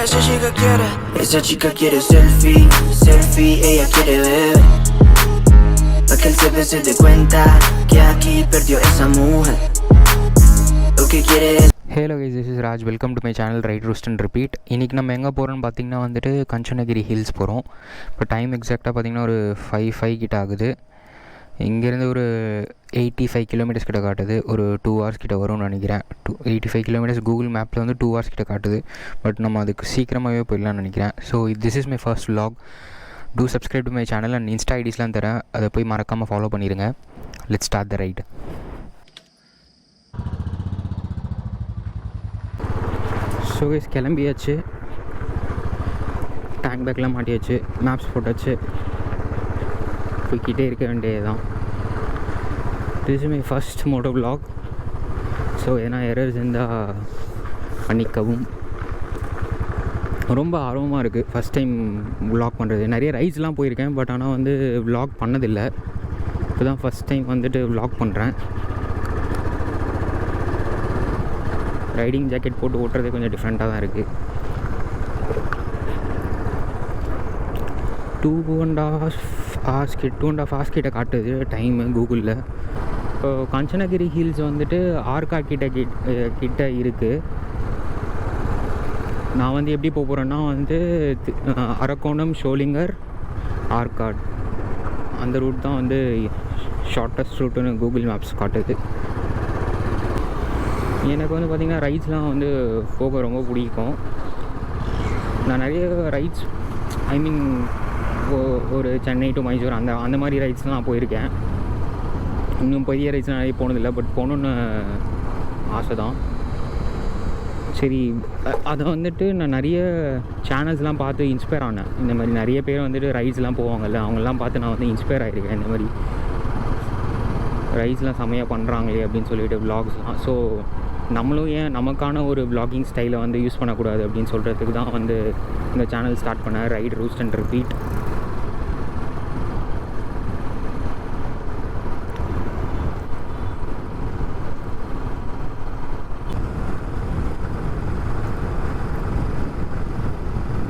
esa chica quiere selfie, selfie, ella quiere ver. Pa' que el jefe se dé cuenta que aquí perdió esa mujer. Lo que quiere es. Hello guys, this is Raj. Welcome to my channel right roost and repeat. இன்றைக்கி நம்ம எங்கே போகிறோன்னு பார்த்திங்கன்னா வந்துட்டு Kanjanagiri hills போகிறோம். இப்போ time எக்ஸாக்டாக பார்த்திங்கன்னா ஒரு 5 கிட்ட ஆகுது. இங்கேருந்து ஒரு 85 கிலோமீட்டர்ஸ் கிட்ட காட்டுது. ஒரு 2 hours கிட்ட வரும்னு நினைக்கிறேன். 85 கிலோமீட்டர்ஸ் கூகுள் மேப்பில் வந்து 2 hours கிட்ட காட்டுது. பட் நம்ம அதுக்கு சீக்கிரமாகவே போயிடலாம்னு நினைக்கிறேன். So this is my first vlog. Do subscribe to my channel and insta ஐடிஸ்லாம் தரேன், அதை போய் மறக்காமல் ஃபாலோ பண்ணிடுங்க. Let's start the ride. So guys, கிளம்பியாச்சு. டேங்க் பேக்லாம் மாட்டியாச்சு, மேப்ஸ் போட்டாச்சு, போய்கிட்டே இருக்க வேண்டியது தான். This is my first moto vlog. So ஏன்னா எரர்ஸ் இருந்தால் பண்ணிக்கவும். ரொம்ப ஆர்வமாக இருக்குது ஃபஸ்ட் டைம் vlog பண்ணுறது. நிறைய ரைட்ஸ்லாம் போயிருக்கேன், பட் ஆனால் வந்து vlog பண்ணதில்லை. இப்போ தான் ஃபஸ்ட் டைம் வந்துட்டு vlog பண்ணுறேன். ரைடிங் ஜாக்கெட் போட்டு ஓட்டுறதே கொஞ்சம் டிஃப்ரெண்ட்டாக தான் இருக்குது. 2.5 hours கிட்ட காட்டுது டைமு கூகுளில். இப்போ கஞ்சனகிரி ஹில்ஸ் வந்துட்டு ஆர்கா கிட்ட இருக்குது. நான் வந்து எப்படி போக போகிறேன்னா வந்து அரக்கோணம், ஷோலிங்கர், ஆர்காட் அந்த ரூட் தான் வந்து ஷார்ட்டஸ்ட் ரூட்டுன்னு கூகுள் மேப்ஸ் காட்டுது. எனக்கு வந்து பார்த்திங்கன்னா ரைட்ஸ்லாம் வந்து போக ரொம்ப பிடிக்கும். நான் நிறைய ரைட்ஸ் ஒரு சென்னை டு மைசூர் அந்த மாதிரி ரைட்ஸ்லாம் நான் போயிருக்கேன். இன்னும் பெரிய ரைட்ஸ்லாம் நிறைய போனதில்லை, பட் போகணுன்னு ஆசை தான். சரி, அதை வந்துட்டு நான் நிறைய சேனல்ஸ்லாம் பார்த்து இன்ஸ்பயர் ஆனேன். இந்த மாதிரி நிறைய பேர் வந்துட்டு ரைட்ஸ்லாம் போவாங்கல்ல, அவங்கெல்லாம் பார்த்து நான் வந்து இன்ஸ்பயர் ஆகிருக்கேன். இந்த மாதிரி ரைட்ஸ்லாம் செம்மையாக பண்ணுறாங்களே அப்படின்னு சொல்லிட்டு விலாக்ஸ்லாம். ஸோ நம்மளும் ஏன் நமக்கான ஒரு விலாகிங் ஸ்டைலை வந்து யூஸ் பண்ணக்கூடாது அப்படின்னு சொல்கிறதுக்கு தான் வந்து இந்த சேனல் ஸ்டார்ட் பண்ணேன், ரைட் ரூஸ்ட் அண்ட் ரிப்பீட்.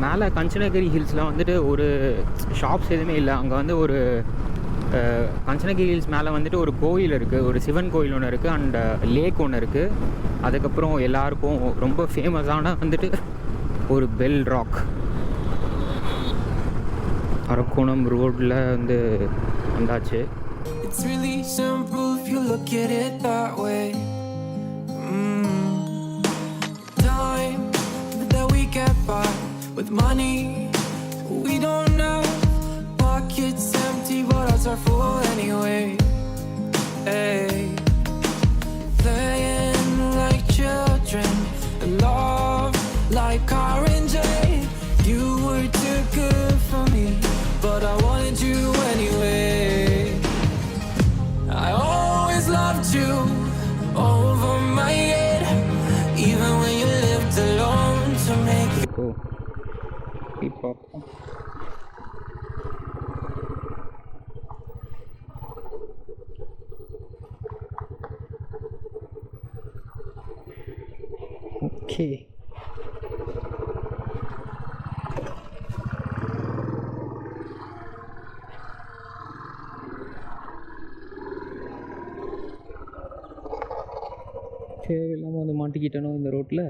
மேலே கஞ்சனகிரி ஹில்ஸில் வந்துட்டு ஒரு ஷாப்ஸ் எதுவுமே இல்லை. அங்கே வந்து ஒரு கஞ்சனகிரி ஹில்ஸ் மேலே வந்துட்டு ஒரு கோயில் இருக்குது, ஒரு சிவன் கோயில் ஒன்று இருக்குது, அண்ட் லேக் ஒன்று இருக்குது. அதுக்கப்புறம் எல்லாருக்கும் ரொம்ப ஃபேமஸான வந்துட்டு ஒரு பெல் ராக். அரக்கோணம் ரோட்டில் வந்து வந்தாச்சு. It's really simple if you look at it that way. Time that we get by with money we don't know. Pockets empty but hearts are full anyway. Hey, playing like children, love like car and J. You were too good for me, but I wanted you anyway. I always loved you over my head, even when you lived alone to make it. Cool. Keep up. Okay, தேவையில்லாமல் வந்து மாட்டிக்கிட்டனோ இந்த ரோட்டில்.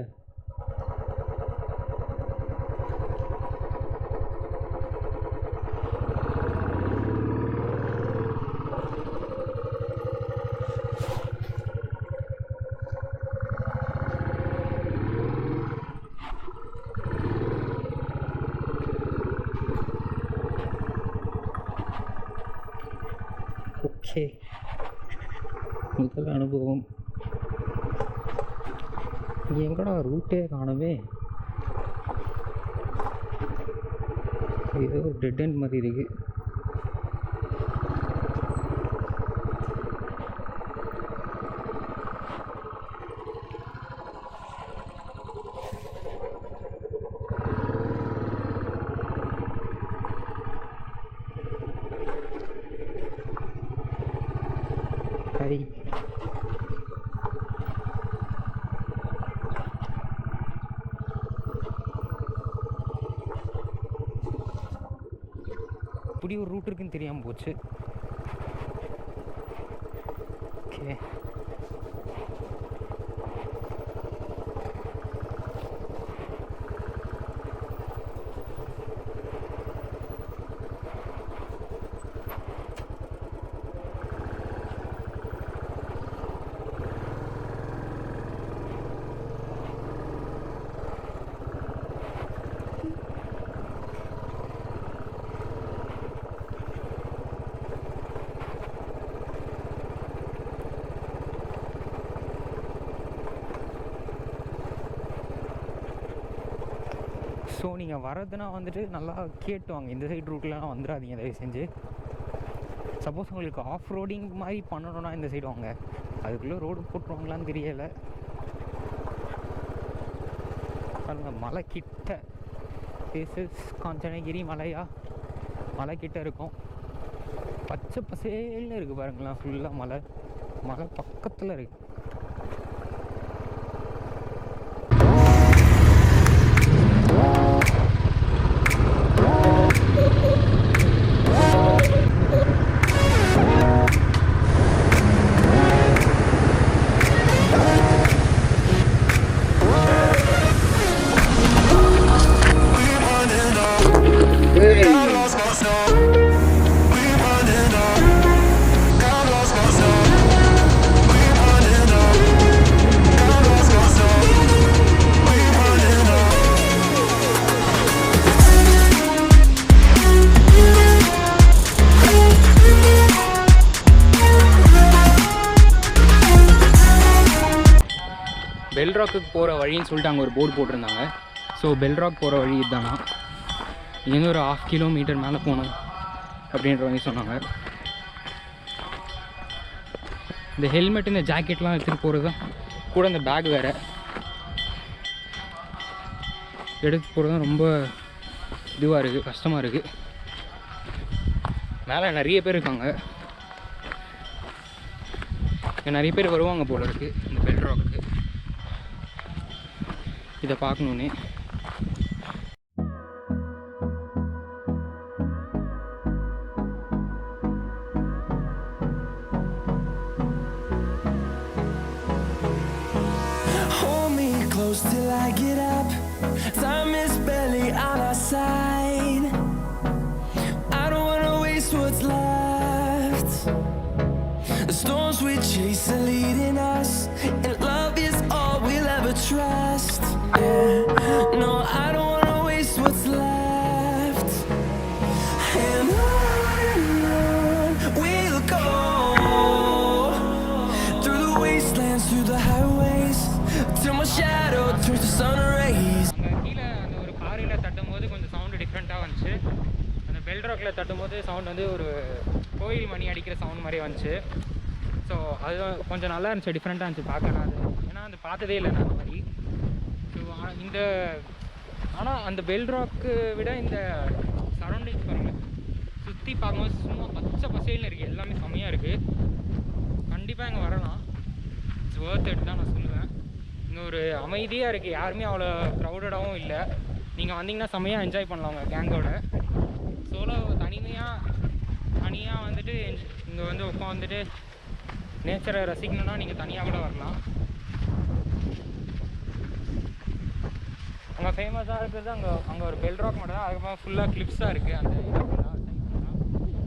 Okay, முதல் அனுபவம். எங்கடா ரூட்டே காணவே, ஏதோ dead end மாதிரி இருக்கு. ஹை, இப்படி ஒரு ரூட் இருக்குன்னு தெரியாமல் போச்சு. ஓகே, ஸோ நீங்கள் வரதுனா வந்துட்டு நல்லா கேட்டுவாங்க, இந்த சைடு ரூட்லாம் வந்துடாதீங்க தயவு செஞ்சு. சப்போஸ் உங்களுக்கு ஆஃப் ரோடிங் மாதிரி பண்ணணுன்னா இந்த சைடு வாங்க, அதுக்குள்ளே ரோடு போட்டுருவாங்களான்னு தெரியலை. பாருங்க மலை கிட்ட, பேசஸ் காஞ்சனகிரி மலையா, மலை கிட்ட இருக்கும். பச்சை பசேல்னு இருக்குது பாருங்களேன், ஃபுல்லாக மலை, மலை பக்கத்தில் இருக்குது. பெல்ராக்குக்கு போகிற வழின்னு சொல்லிட்டு அங்கே ஒரு போர்டு போட்டிருந்தாங்க. ஸோ பெல்ராக் போகிற வழி இதுதானா, இங்கேருந்து ஒரு 1/2 கிலோமீட்டர் மேலே போகணும் அப்படின்ற மாதிரி சொன்னாங்க. இந்த ஹெல்மெட் இந்த ஜாக்கெட்லாம் எடுத்துகிட்டு போகிறது தான், கூட இந்த பேக் வேறு எடுத்து போகிறது தான் ரொம்ப இதுவாக இருக்குது, கஷ்டமாக இருக்குது. மேலே நிறைய பேர் இருக்காங்க, நிறைய பேர் வருவாங்க போல இருக்குது இந்த பெல்ராக்கு இதை பார்க்கணுன்னே. Hold me close till I get up. Time is barely on our side. I don't wanna waste what's left. The storms we chase are leading us, and love is all we'll ever trust. No, I don't wanna waste what's left. And on we'll go, through the wastelands, through the highways, till my shadow turns to sun rays. அங்கே கீழே அந்த ஒரு பாறையில் தட்டும்போது கொஞ்சம் sound டிஃப்ரெண்ட்டாக வந்துச்சு. அந்த பெல்ராக்கில் தட்டும்போது sound வந்து ஒரு கோயில் மணி அடிக்கிற சவுண்ட் மாதிரி வந்துச்சு. ஸோ அது கொஞ்சம் நல்லா இருந்துச்சு, டிஃப்ரெண்ட்டாக இருந்துச்சு பார்க்கலாம். அது ஏன்னா அது பார்த்ததே இல்லை நான் அந்த மாதிரி. ஸோ இந்த ஆனால் அந்த பெல்ராக்கு விட இந்த சரௌண்டிங்ஸ் பாருங்கள், சுற்றி பார்க்கும்போது சும்மா பச்சை பசேல்னு இருக்குது, எல்லாமே செம்மையாக இருக்குது. கண்டிப்பாக இங்கே வரலாம், இட்ஸ் வொர்த் இட் தான் நான் சொல்லுவேன். இங்கே ஒரு அமைதியாக இருக்குது, யாருமே அவ்வளோ க்ரௌடடாகவும் இல்லை. நீங்கள் வந்தீங்கன்னா செம்மையாக என்ஜாய் பண்ணலாம் உங்கள் கேங்கோட. சோலோ தனியாக வந்துட்டு இங்கே வந்து உட்காந்துட்டு நேச்சரை ரசிக்கணுன்னா நீங்கள் தனியாக கூட வரலாம். அங்கே ஃபேமஸாக இருக்கிறது அங்கே ஒரு பெல்ராக் மட்டும் தான், அதுக்கப்புறம் ஃபுல்லாக கிளிப்ஸாக இருக்குது. அந்த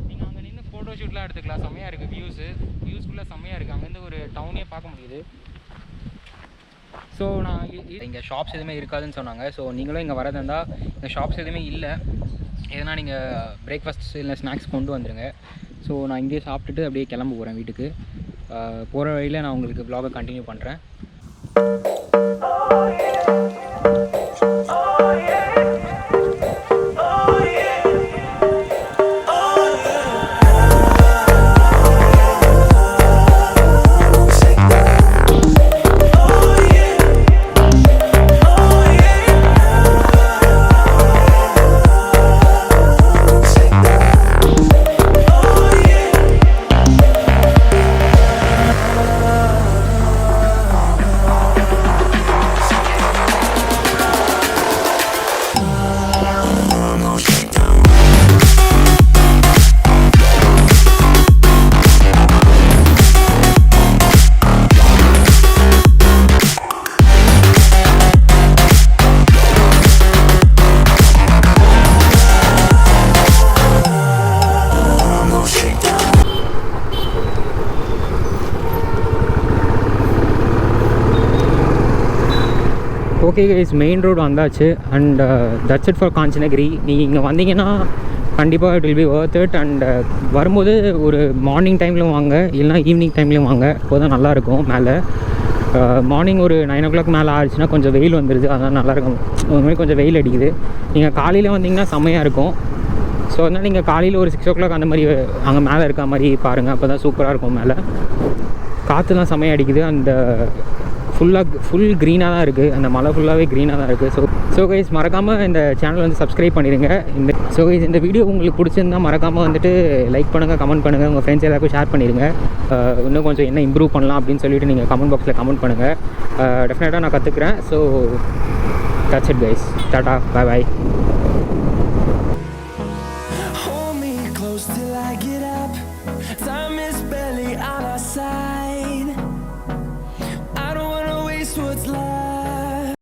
நீங்கள் அங்கே நின்று ஃபோட்டோ ஷூட்லாம் எடுத்துக்கலாம், செம்மையாக இருக்குது. வியூஸ் ஃபுல்லாக செம்மையாக இருக்குது, அங்கேருந்து ஒரு டவுனே பார்க்க முடியுது. ஸோ நான் இங்கே ஷாப்ஸ் எதுவுமே இருக்காதுன்னு சொன்னாங்க. ஸோ நீங்களும் இங்கே வரது இருந்தால் இங்கே ஷாப்ஸ் எதுவுமே இல்லை, எதனா நீங்கள் பிரேக்ஃபாஸ்ட் இல்லை ஸ்நாக்ஸ் கொண்டு வந்துடுங்க. ஸோ நான் இங்கேயே சாப்பிட்டுட்டு அப்படியே கிளம்ப போகிறேன் வீட்டுக்கு. போகிற வழியில் நான் உங்களுக்கு vlog கண்டினியூ பண்ணுறேன். ஓகே கைஸ், மெயின் ரோடு வந்தாச்சு. And that's it for Kanchanagiri. நீங்கள் இங்கே வந்தீங்கன்னா கண்டிப்பாக it will be worth it. And வரும்போது ஒரு மார்னிங் டைம்லையும் வாங்க, இல்லைனா ஈவினிங் டைம்லையும் வாங்க. அப்போ தான் நல்லாயிருக்கும். மேலே மார்னிங் ஒரு 9 o'clock மேலே ஆயிடுச்சுன்னா கொஞ்சம் வெயில் வந்துடுது, அதனால் நல்லாயிருக்கும். ஒரு மாதிரி கொஞ்சம் வெயில் அடிக்குது. நீங்கள் காலையில் வந்தீங்கன்னா செம்மையாக இருக்கும். ஸோ அதனால் நீங்கள் காலையில் ஒரு 6 o'clock அந்த மாதிரி அங்கே மேலே இருக்க மாதிரி பாருங்கள். அப்போ தான் சூப்பராக இருக்கும். மேலே காற்று தான் செம்மையாக அடிக்குது. அந்த ஃபுல் க்ரீனாக தான் இருக்குது. அந்த மலை ஃபுல்லாகவே க்ரீனாக தான் இருக்குது. ஸோ கைஸ், மறக்காமல் இந்த சேனல் வந்து சப்ஸ்கிரைப் பண்ணிடுங்க. இந்த வீடியோ உங்களுக்கு பிடிச்சிருந்தா மறக்காமல் வந்துட்டு லைக் பண்ணுங்கள், கமெண்ட் பண்ணுங்கள், உங்கள் ஃப்ரெண்ட்ஸ் எல்லாருக்கும் ஷேர் பண்ணிடுங்க. இன்னும் கொஞ்சம் என்ன இம்ப்ரூவ் பண்ணலாம் அப்படின்னு சொல்லிட்டு நீங்கள் கமெண்ட் பாக்ஸில் கமெண்ட் பண்ணுங்கள். டெஃபினட்டாக நான் கற்றுக்குறேன். So that's it guys. Tata, bye bye.